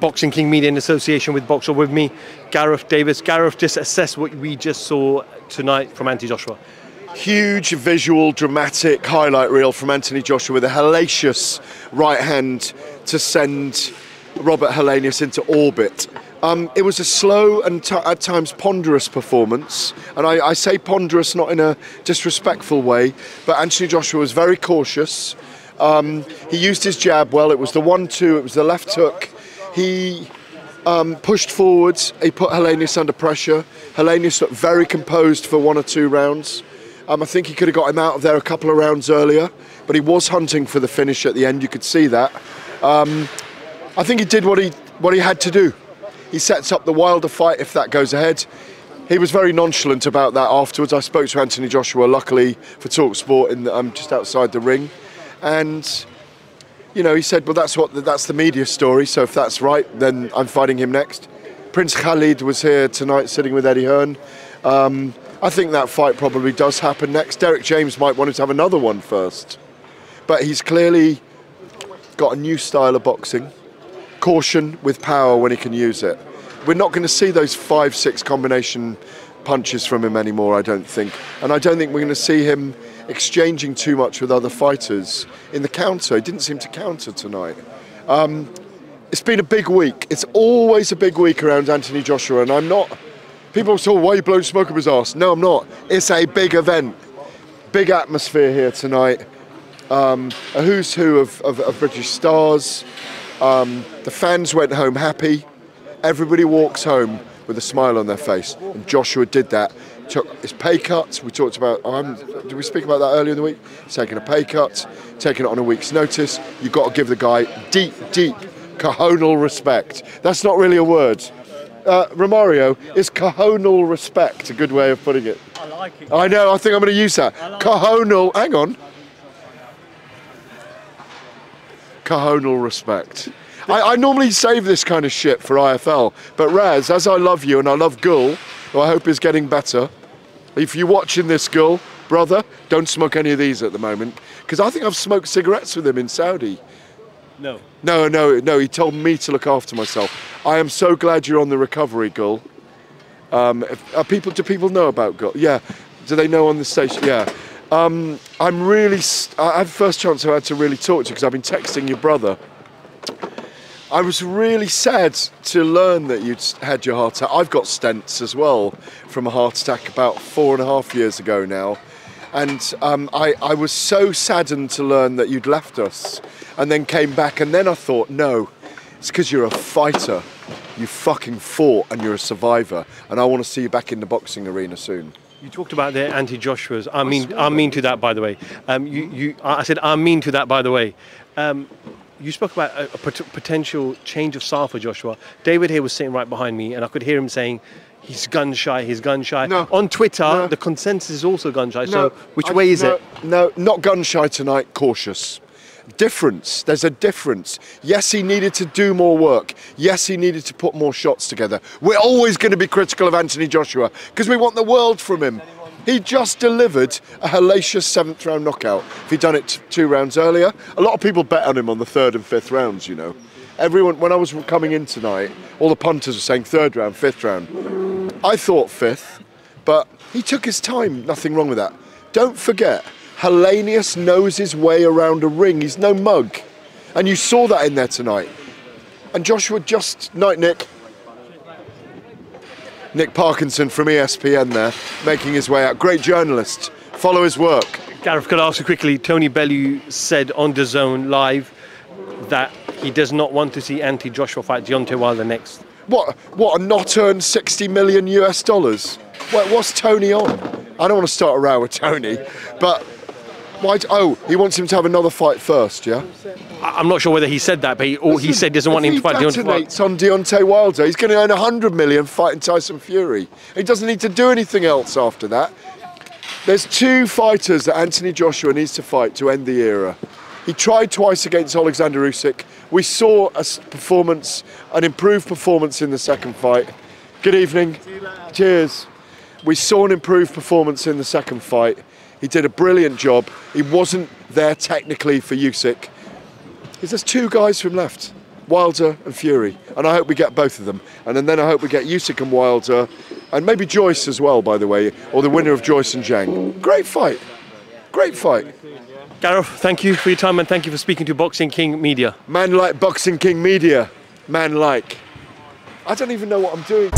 Boxing King Media in association with Boxer. With me, Gareth Davis. Gareth, just assess what we just saw tonight from Anthony Joshua. Huge visual, dramatic highlight reel from Anthony Joshua with a hellacious right hand to send Robert Helenius into orbit. It was a slow and at times ponderous performance, and I say ponderous not in a disrespectful way, but Anthony Joshua was very cautious. He used his jab well. It was the 1-2, it was the left hook. He pushed forwards, he put Helenius under pressure. Helenius looked very composed for 1 or 2 rounds. I think he could have got him out of there a couple of rounds earlier, but he was hunting for the finish at the end, you could see that. I think he did what he had to do. He sets up the Wilder fight if that goes ahead. He was very nonchalant about that afterwards. I spoke to Anthony Joshua, luckily for TalkSport, just outside the ring. And, you know, he said, well, that's the media story, so if that's right, then I'm fighting him next. Prince Khalid was here tonight sitting with Eddie Hearn. I think that fight probably does happen next. Derek James might want to have another one first. But he's clearly got a new style of boxing. Caution with power when he can use it. We're not going to see those 5-6 combination punches from him anymore, I don't think. And I don't think we're going to see him exchanging too much with other fighters in the counter. He didn't seem to counter tonight. It's been a big week. It's always a big week around Anthony Joshua, and I'm not... People say, why are you blowing smoke up his arse? No, I'm not. It's a big event. Big atmosphere here tonight. A who's who of British stars. The fans went home happy. Everybody walks home with a smile on their face. And Joshua did that. Took his pay cuts. We talked about, did we speak about that earlier in the week? He's taking a pay cut, taking it on a week's notice. You've got to give the guy deep, deep cojonal respect. That's not really a word. Romario, is cojonal respect a good way of putting it? I like it. I know, I think I'm going to use that. Cojonal, hang on. Cojonal respect. I normally save this kind of shit for IFL, but Raz, as I love you and I love Gul, who I hope is getting better, if you're watching this, Gul, brother, don't smoke any of these at the moment, because I think I've smoked cigarettes with him in Saudi. No. No, he told me to look after myself. I am so glad you're on the recovery, Gul. Do people know about Gul? Yeah. Do they know on the station? Yeah. I had the first chance I had to really talk to you because I've been texting your brother. I was really sad to learn that you'd had your heart attack. I've got stents as well from a heart attack about 4.5 years ago now. And I was so saddened to learn that you'd left us and then came back. And then I thought, no, it's because you're a fighter. You fucking fought and you're a survivor. And I want to see you back in the boxing arena soon. You talked about the anti-Joshuas. I'm mean to that, by the way. I said I'm mean to that, by the way. You spoke about a potential change of style for Joshua. David here was sitting right behind me, and I could hear him saying, he's gun shy, he's gun shy. No. On Twitter, the consensus is also gun shy. So which way is it? No, not gun shy tonight, cautious. Difference, there's a difference. Yes, he needed to do more work. Yes, he needed to put more shots together. We're always going to be critical of Anthony Joshua because we want the world from him. He just delivered a hellacious 7th round knockout. If he'd done it 2 rounds earlier, a lot of people bet on him on the 3rd and 5th rounds, you know. Everyone, when I was coming in tonight, all the punters were saying 3rd round, 5th round. I thought 5th, but he took his time, nothing wrong with that. Don't forget, Helenius knows his way around a ring. He's no mug. And you saw that in there tonight. And Joshua just... Night, Nick. Nick Parkinson from ESPN there, making his way out. Great journalist. Follow his work. Gareth, could I ask you quickly, Tony Bellew said on DAZN Live that he does not want to see Anthony Joshua fight Deontay Wilder next. What, a not earned $60 million US? What's Tony on? I don't want to start a row with Tony, but... he wants him to have another fight first, yeah? I'm not sure whether he said that, but he said he doesn't want him to fight Deontay Wilder. If he detonates on Deontay Wilder, he's going to earn $100 million fighting Tyson Fury. He doesn't need to do anything else after that. There's 2 fighters that Anthony Joshua needs to fight to end the era. He tried twice against Alexander Usyk. We saw an improved performance in the second fight. Good evening. Cheers. We saw an improved performance in the second fight. He did a brilliant job. He wasn't there technically for Usyk. There's 2 guys from left. Wilder and Fury, and I hope we get both of them. And then I hope we get Usyk and Wilder, and maybe Joyce as well, by the way, or the winner of Joyce and Zhang. Great fight. Great fight. Gareth, thank you for your time and thank you for speaking to Boxing King Media. Man like Boxing King Media. Man like. I don't even know what I'm doing.